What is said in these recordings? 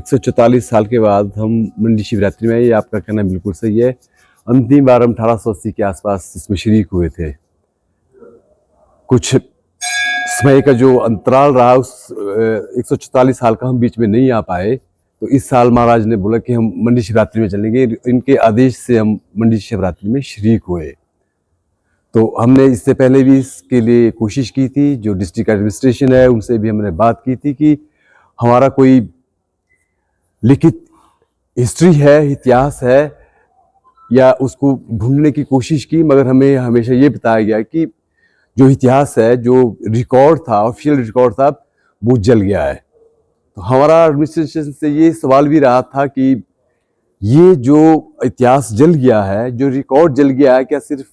144 साल के बाद हम मंडी शिवरात्रि में, ये आपका कहना बिल्कुल सही है। अंतिम बार हम 1880 के आसपास इसमें शरीक हुए थे। कुछ समय का जो अंतराल रहा, उस 144 साल का हम बीच में नहीं आ पाए, तो इस साल महाराज ने बोला कि हम मंडी शिवरात्रि में चलेंगे। इनके आदेश से हम मंडी शिवरात्रि में शरीक हुए। तो हमने इससे पहले भी इसके लिए कोशिश की थी। जो डिस्ट्रिक्ट एडमिनिस्ट्रेशन है उनसे भी हमने बात की थी कि हमारा कोई लिखित हिस्ट्री है, इतिहास है, या उसको ढूंढने की कोशिश की, मगर हमें हमेशा ये बताया गया कि जो इतिहास है, जो रिकॉर्ड था, ऑफिशियल रिकॉर्ड था, वो जल गया है। तो हमारा एडमिनिस्ट्रेशन से ये सवाल भी रहा था कि ये जो इतिहास जल गया है, जो रिकॉर्ड जल गया है, क्या सिर्फ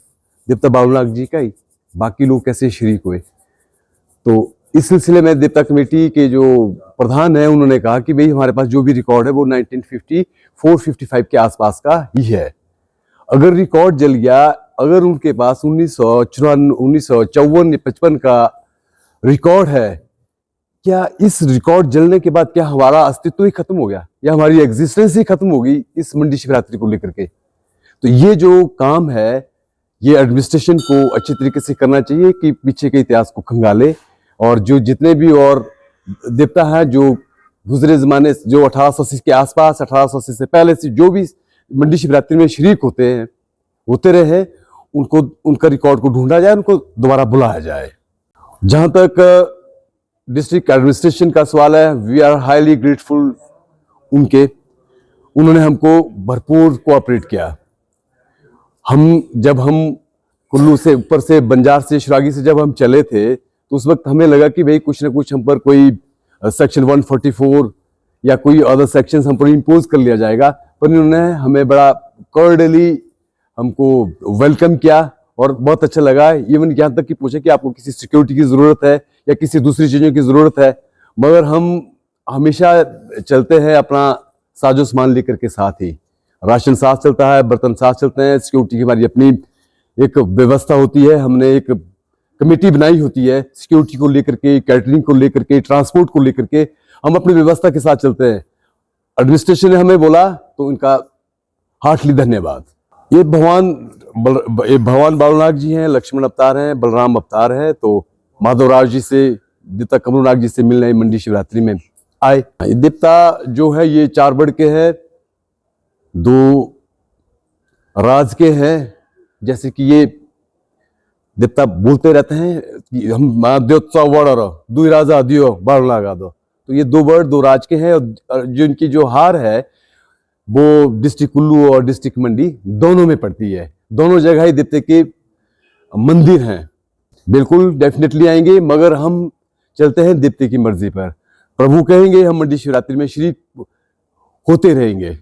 देवता बाबूनाग जी का ही, बाकी लोग कैसे शरीक हुए? तो इस सिलसिले में देवता कमेटी के जो प्रधान है उन्होंने कहा कि भाई हमारे पास जो भी रिकॉर्ड है वो 1954-55 के आसपास का ही है। अगर रिकॉर्ड जल गया, अगर उनके पास 1954-55 का रिकॉर्ड है, क्या इस रिकॉर्ड जलने के बाद क्या हमारा अस्तित्व ही खत्म हो गया, या हमारी एग्जिस्टेंस ही खत्म हो गई इस मंडी शिवरात्रि को लेकर के? तो ये जो काम है, ये एडमिनिस्ट्रेशन को अच्छे तरीके से करना चाहिए कि पीछे के इतिहास को खंगाले, और जो जितने भी और देवता हैं जो गुजरे जमाने, जो 1880 के आसपास, 1880 से पहले से जो भी मंडी शिवरात्रि में शरीक होते रहे, उनको, उनका रिकॉर्ड को ढूंढा जाए, उनको दोबारा बुलाया जाए। जहां तक डिस्ट्रिक्ट एडमिनिस्ट्रेशन का सवाल है, वी आर हाईली ग्रेटफुल उन्होंने हमको भरपूर कोऑपरेट किया। जब हम कुल्लू से ऊपर से, बंजार से, शुरागी से जब हम चले थे, तो उस वक्त हमें लगा कि भाई कुछ ना कुछ हम पर कोई सेक्शन 144 या कोई अदर सेक्शन हम पर इम्पोज कर लिया जाएगा, पर इन्होंने हमें बड़ा कॉर्डियली हमको वेलकम किया और बहुत अच्छा लगा। इवन यहाँ तक कि पूछे कि आपको किसी सिक्योरिटी की ज़रूरत है या किसी दूसरी चीज़ों की ज़रूरत है, मगर हम हमेशा चलते हैं अपना साजो सामान लेकर के साथ ही। राशन साथ चलता है, बर्तन साथ चलते हैं, सिक्योरिटी की हमारी अपनी एक व्यवस्था होती है। हमने एक कमेटी बनाई होती है सिक्योरिटी को लेकर के, कैटरिंग को लेकर के, ट्रांसपोर्ट को लेकर के, हम अपनी व्यवस्था के साथ चलते हैं। एडमिनिस्ट्रेशन ने हमें बोला तो उनका हार्टली धन्यवाद। ये भगवान बाबूनाग जी हैं, लक्ष्मण अवतार हैं, बलराम अवतार है। तो माधवराज जी से, देवता कमरूनाग जी से मिलने मंडी शिवरात्रि में आए। देवता जो है ये 4 बड़ के हैं, 2 राज के हैं। जैसे कि ये देवता बोलते रहते हैं कि हम देवोत्सव वड़ दुई राजा दियो बाढ़ लगा दो, तो ये 2 बड़ 2 राज के हैं। और जो इनकी जो हार है वो डिस्ट्रिक्ट कुल्लू और डिस्ट्रिक्ट मंडी दोनों में पड़ती है। दोनों जगह ही देवते के मंदिर हैं। बिल्कुल डेफिनेटली आएंगे, मगर हम चलते हैं देवते की मर्जी पर। प्रभु कहेंगे हम मंडी शिवरात्रि में शरीक होते रहेंगे।